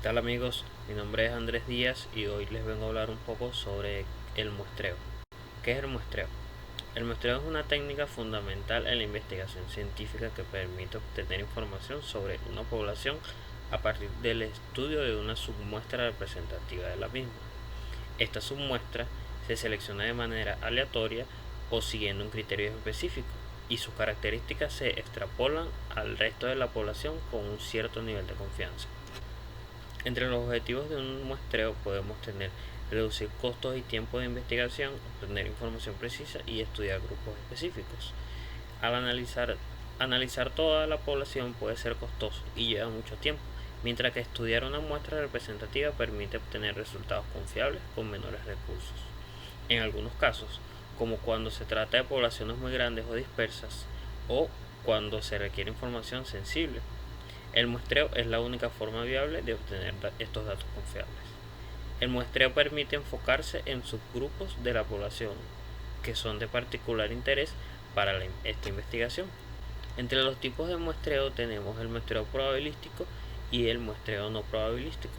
Tal amigos? Mi nombre es Andrés Díaz y hoy les vengo a hablar un poco sobre el muestreo. ¿Qué es el muestreo? El muestreo es una técnica fundamental en la investigación científica que permite obtener información sobre una población a partir del estudio de una submuestra representativa de la misma. Esta submuestra se selecciona de manera aleatoria o siguiendo un criterio específico y sus características se extrapolan al resto de la población con un cierto nivel de confianza. Entre los objetivos de un muestreo podemos tener reducir costos y tiempo de investigación, obtener información precisa y estudiar grupos específicos. Al analizar toda la población puede ser costoso y lleva mucho tiempo, mientras que estudiar una muestra representativa permite obtener resultados confiables con menores recursos. En algunos casos, como cuando se trata de poblaciones muy grandes o dispersas, o cuando se requiere información sensible, el muestreo es la única forma viable de obtener estos datos confiables. El muestreo permite enfocarse en subgrupos de la población que son de particular interés para esta investigación. Entre los tipos de muestreo tenemos el muestreo probabilístico y el muestreo no probabilístico.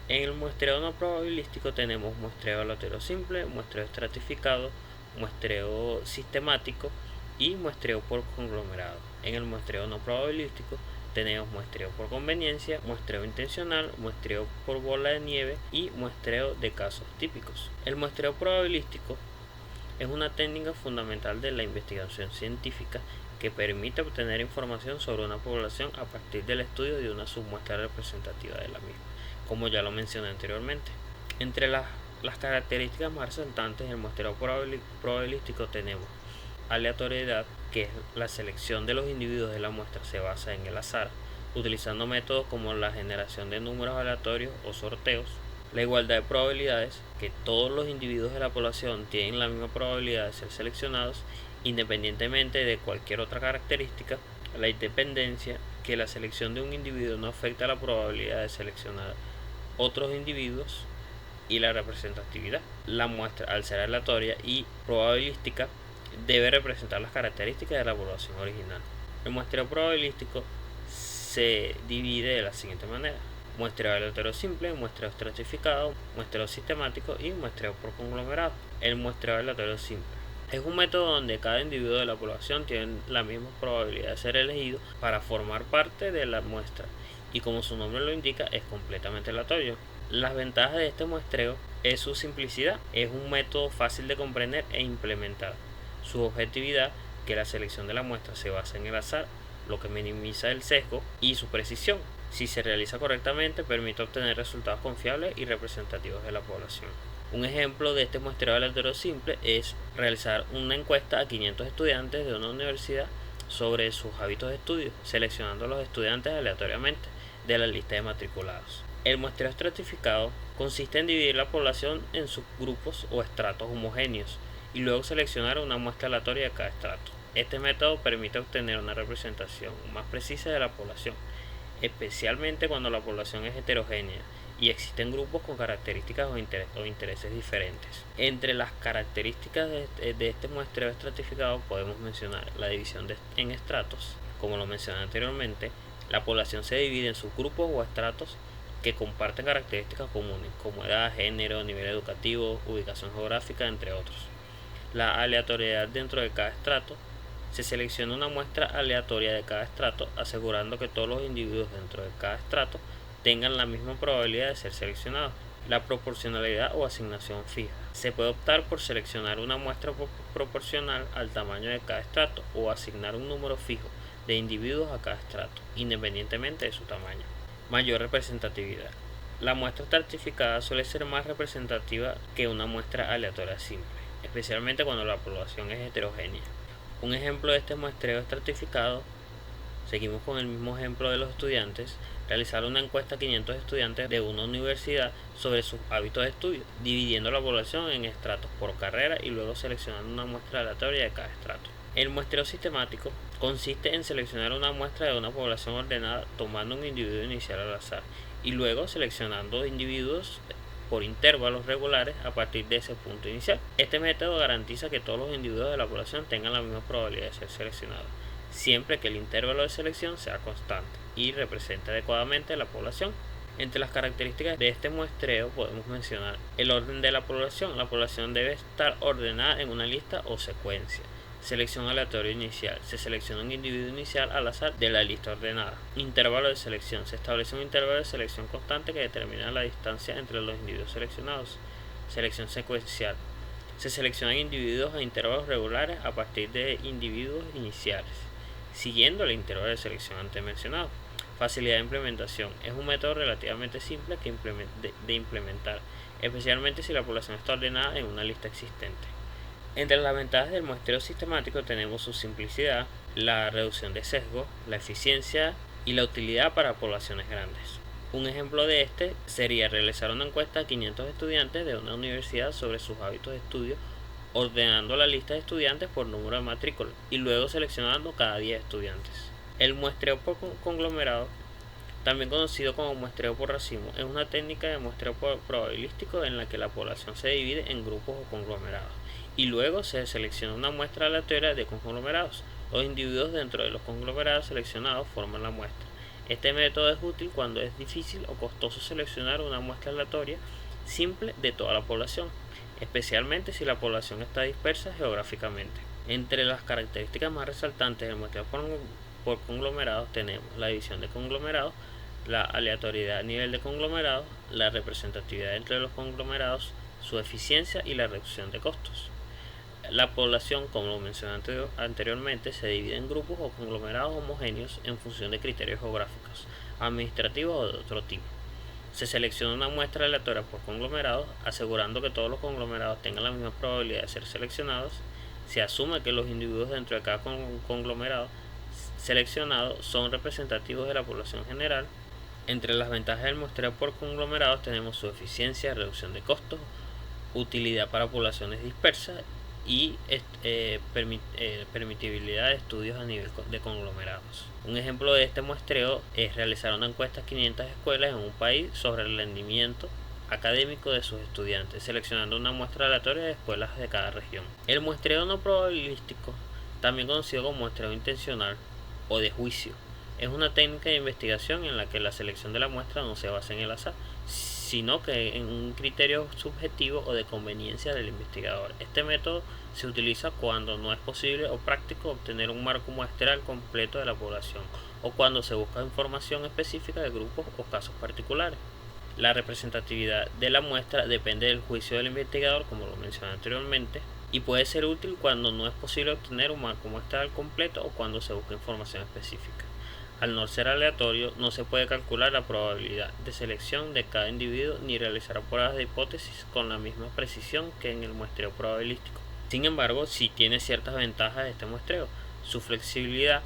En el muestreo no probabilístico tenemos muestreo aleatorio simple, muestreo estratificado, muestreo sistemático y muestreo por conglomerado. En el muestreo no probabilístico tenemos muestreo por conveniencia, muestreo intencional, muestreo por bola de nieve y muestreo de casos típicos. El muestreo probabilístico es una técnica fundamental de la investigación científica que permite obtener información sobre una población a partir del estudio de una submuestra representativa de la misma, como ya lo mencioné anteriormente. Entre las características más resaltantes del muestreo probabilístico tenemos aleatoriedad, que es la selección de los individuos de la muestra se basa en el azar, utilizando métodos como la generación de números aleatorios o sorteos. La igualdad de probabilidades, que todos los individuos de la población tienen la misma probabilidad de ser seleccionados independientemente de cualquier otra característica. La independencia, que la selección de un individuo no afecta la probabilidad de seleccionar otros individuos. Y la representatividad. La muestra, al ser aleatoria y probabilística, debe representar las características de la población original. El muestreo probabilístico se divide de la siguiente manera: muestreo aleatorio simple, muestreo estratificado, muestreo sistemático y muestreo por conglomerado. El muestreo aleatorio simple es un método donde cada individuo de la población tiene la misma probabilidad de ser elegido para formar parte de la muestra y, como su nombre lo indica, es completamente aleatorio. Las ventajas de este muestreo es su simplicidad, es un método fácil de comprender e implementar. Su objetividad, que la selección de la muestra se basa en el azar, lo que minimiza el sesgo, y su precisión, si se realiza correctamente, permite obtener resultados confiables y representativos de la población. Un ejemplo de este muestreo aleatorio simple es realizar una encuesta a 500 estudiantes de una universidad sobre sus hábitos de estudio, seleccionando a los estudiantes aleatoriamente de la lista de matriculados. El muestreo estratificado consiste en dividir la población en subgrupos o estratos homogéneos y luego seleccionar una muestra aleatoria de cada estrato. Este método permite obtener una representación más precisa de la población, especialmente cuando la población es heterogénea y existen grupos con características o intereses diferentes. Entre las características de este muestreo estratificado podemos mencionar la división en estratos. Como lo mencioné anteriormente, la población se divide en subgrupos o estratos que comparten características comunes como edad, género, nivel educativo, ubicación geográfica, entre otros. La aleatoriedad dentro de cada estrato: se selecciona una muestra aleatoria de cada estrato, asegurando que todos los individuos dentro de cada estrato tengan la misma probabilidad de ser seleccionados. La proporcionalidad o asignación fija: se puede optar por seleccionar una muestra proporcional al tamaño de cada estrato o asignar un número fijo de individuos a cada estrato, independientemente de su tamaño. Mayor representatividad: la muestra estratificada suele ser más representativa que una muestra aleatoria simple, especialmente cuando la población es heterogénea. Un ejemplo de este muestreo estratificado, seguimos con el mismo ejemplo de los estudiantes, realizar una encuesta a 500 estudiantes de una universidad sobre sus hábitos de estudio, dividiendo la población en estratos por carrera y luego seleccionando una muestra aleatoria de cada estrato. El muestreo sistemático consiste en seleccionar una muestra de una población ordenada tomando un individuo inicial al azar y luego seleccionando individuos por intervalos regulares a partir de ese punto inicial. Este método garantiza que todos los individuos de la población tengan la misma probabilidad de ser seleccionados, siempre que el intervalo de selección sea constante y represente adecuadamente a la población. Entre las características de este muestreo podemos mencionar el orden de la población. La población debe estar ordenada en una lista o secuencia. Selección aleatoria inicial. Se selecciona un individuo inicial al azar de la lista ordenada. Intervalo de selección. Se establece un intervalo de selección constante que determina la distancia entre los individuos seleccionados. Selección secuencial. Se seleccionan individuos a intervalos regulares a partir de individuos iniciales, siguiendo el intervalo de selección antes mencionado. Facilidad de implementación. Es un método relativamente simple de implementar, especialmente si la población está ordenada en una lista existente. Entre las ventajas del muestreo sistemático tenemos su simplicidad, la reducción de sesgo, la eficiencia y la utilidad para poblaciones grandes. Un ejemplo de este sería realizar una encuesta a 500 estudiantes de una universidad sobre sus hábitos de estudio, ordenando la lista de estudiantes por número de matrícula y luego seleccionando cada 10 estudiantes. El muestreo por conglomerado, también conocido como muestreo por racimo, es una técnica de muestreo probabilístico en la que la población se divide en grupos o conglomerados y luego se selecciona una muestra aleatoria de conglomerados. Los individuos dentro de los conglomerados seleccionados forman la muestra. Este método es útil cuando es difícil o costoso seleccionar una muestra aleatoria simple de toda la población, especialmente si la población está dispersa geográficamente. Entre las características más resaltantes del muestreo por conglomerados tenemos la división de conglomerados, la aleatoriedad a nivel de conglomerados, la representatividad entre los conglomerados, su eficiencia y la reducción de costos. La población, como lo mencioné anteriormente, se divide en grupos o conglomerados homogéneos en función de criterios geográficos, administrativos o de otro tipo. Se selecciona una muestra aleatoria por conglomerados, asegurando que todos los conglomerados tengan la misma probabilidad de ser seleccionados. Se asume que los individuos dentro de cada conglomerado seleccionados son representativos de la población general. Entre las ventajas del muestreo por conglomerados tenemos su eficiencia, reducción de costos, utilidad para poblaciones dispersas y permitibilidad de estudios a nivel de conglomerados. Un ejemplo de este muestreo es realizar una encuesta a 500 escuelas en un país sobre el rendimiento académico de sus estudiantes, seleccionando una muestra aleatoria de escuelas de cada región. El muestreo no probabilístico, también conocido como muestreo intencional o de juicio, es una técnica de investigación en la que la selección de la muestra no se basa en el azar, sino que en un criterio subjetivo o de conveniencia del investigador. Este método se utiliza cuando no es posible o práctico obtener un marco muestral completo de la población o cuando se busca información específica de grupos o casos particulares. La representatividad de la muestra depende del juicio del investigador, como lo mencioné anteriormente, y puede ser útil cuando no es posible obtener un marco muestral completo o cuando se busca información específica. Al no ser aleatorio, no se puede calcular la probabilidad de selección de cada individuo ni realizar pruebas de hipótesis con la misma precisión que en el muestreo probabilístico. Sin embargo, sí tiene ciertas ventajas este muestreo. Su flexibilidad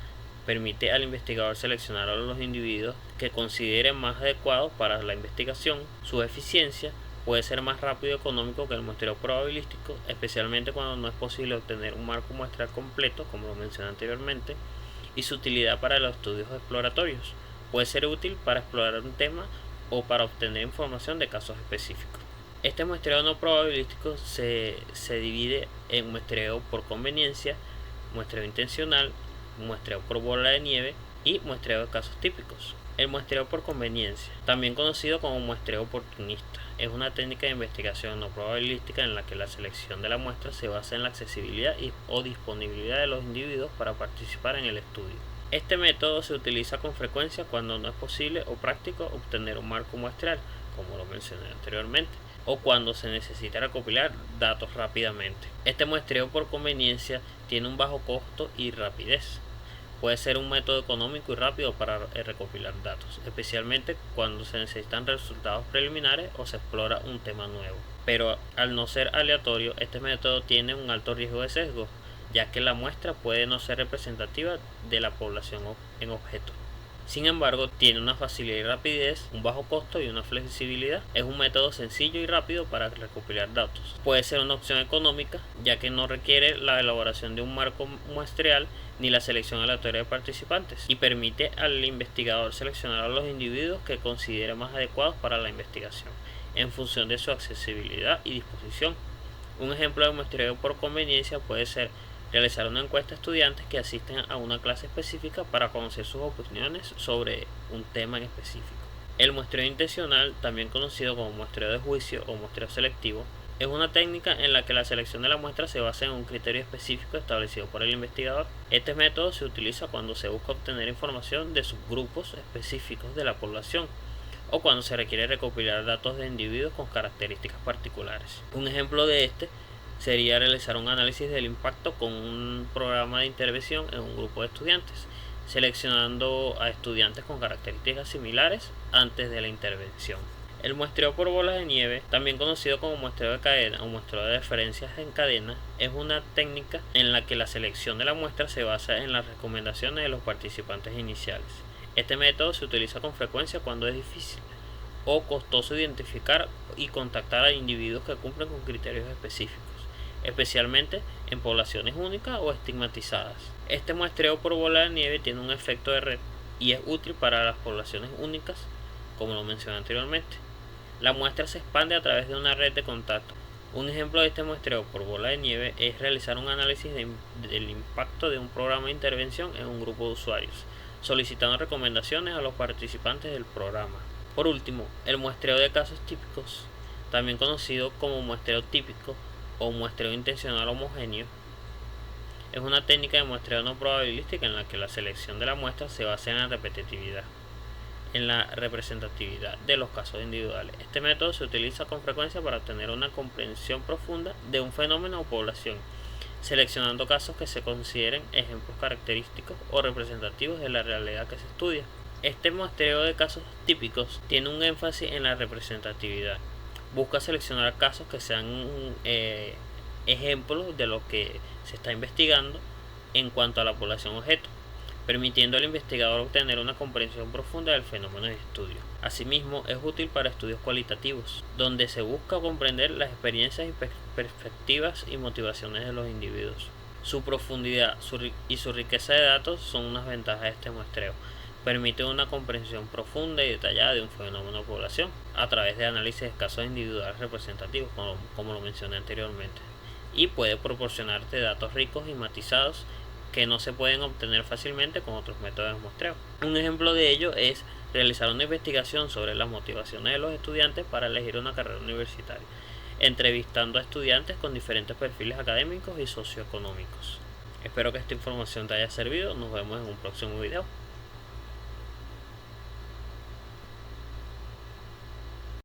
permite al investigador seleccionar a los individuos que considere más adecuados para la investigación. Su eficiencia puede ser más rápido y económico que el muestreo probabilístico, especialmente cuando no es posible obtener un marco muestral completo, como lo mencioné anteriormente. Y su utilidad para los estudios exploratorios. Puede ser útil para explorar un tema o para obtener información de casos específicos. Este muestreo no probabilístico se divide en muestreo por conveniencia, muestreo intencional, muestreo por bola de nieve y muestreo de casos típicos. El muestreo por conveniencia, también conocido como muestreo oportunista, es una técnica de investigación no probabilística en la que la selección de la muestra se basa en la accesibilidad o disponibilidad de los individuos para participar en el estudio. Este método se utiliza con frecuencia cuando no es posible o práctico obtener un marco muestral, como lo mencioné anteriormente, o cuando se necesita recopilar datos rápidamente. Este muestreo por conveniencia tiene un bajo costo y rapidez. Puede ser un método económico y rápido para recopilar datos, especialmente cuando se necesitan resultados preliminares o se explora un tema nuevo. Pero al no ser aleatorio, este método tiene un alto riesgo de sesgo, ya que la muestra puede no ser representativa de la población en objeto. Sin embargo, tiene una facilidad y rapidez, un bajo costo y una flexibilidad. Es un método sencillo y rápido para recopilar datos. Puede ser una opción económica, ya que no requiere la elaboración de un marco muestreal ni la selección aleatoria de participantes, y permite al investigador seleccionar a los individuos que considere más adecuados para la investigación, en función de su accesibilidad y disposición. Un ejemplo de muestreo por conveniencia puede ser realizar una encuesta a estudiantes que asisten a una clase específica para conocer sus opiniones sobre un tema en específico. El muestreo intencional, también conocido como muestreo de juicio o muestreo selectivo, es una técnica en la que la selección de la muestra se basa en un criterio específico establecido por el investigador. Este método se utiliza cuando se busca obtener información de subgrupos específicos de la población o cuando se requiere recopilar datos de individuos con características particulares. Un ejemplo de este sería realizar un análisis del impacto con un programa de intervención en un grupo de estudiantes, seleccionando a estudiantes con características similares antes de la intervención. El muestreo por bolas de nieve, también conocido como muestreo de cadena o muestreo de referencias en cadena, es una técnica en la que la selección de la muestra se basa en las recomendaciones de los participantes iniciales. Este método se utiliza con frecuencia cuando es difícil o costoso identificar y contactar a individuos que cumplen con criterios específicos, especialmente en poblaciones únicas o estigmatizadas. Este muestreo por bola de nieve tiene un efecto de red y es útil para las poblaciones únicas, como lo mencioné anteriormente. La muestra se expande a través de una red de contacto. Un ejemplo de este muestreo por bola de nieve es realizar un análisis del impacto de un programa de intervención en un grupo de usuarios, solicitando recomendaciones a los participantes del programa. Por último, el muestreo de casos típicos, también conocido como muestreo típico o muestreo intencional homogéneo, es una técnica de muestreo no probabilística en la que la selección de la muestra se basa en la repetitividad, en la representatividad de los casos individuales. Este método se utiliza con frecuencia para obtener una comprensión profunda de un fenómeno o población, seleccionando casos que se consideren ejemplos característicos o representativos de la realidad que se estudia. Este muestreo de casos típicos tiene un énfasis en la representatividad. Busca seleccionar casos que sean ejemplos de lo que se está investigando en cuanto a la población objeto, permitiendo al investigador obtener una comprensión profunda del fenómeno de estudio. Asimismo, es útil para estudios cualitativos, donde se busca comprender las experiencias y perspectivas y motivaciones de los individuos. Su profundidad y su riqueza de datos son unas ventajas de este muestreo. Permite una comprensión profunda y detallada de un fenómeno de población a través de análisis de casos individuales representativos, como lo mencioné anteriormente, y puede proporcionarte datos ricos y matizados que no se pueden obtener fácilmente con otros métodos de muestreo. Un ejemplo de ello es realizar una investigación sobre las motivaciones de los estudiantes para elegir una carrera universitaria, entrevistando a estudiantes con diferentes perfiles académicos y socioeconómicos. Espero que esta información te haya servido. Nos vemos en un próximo video.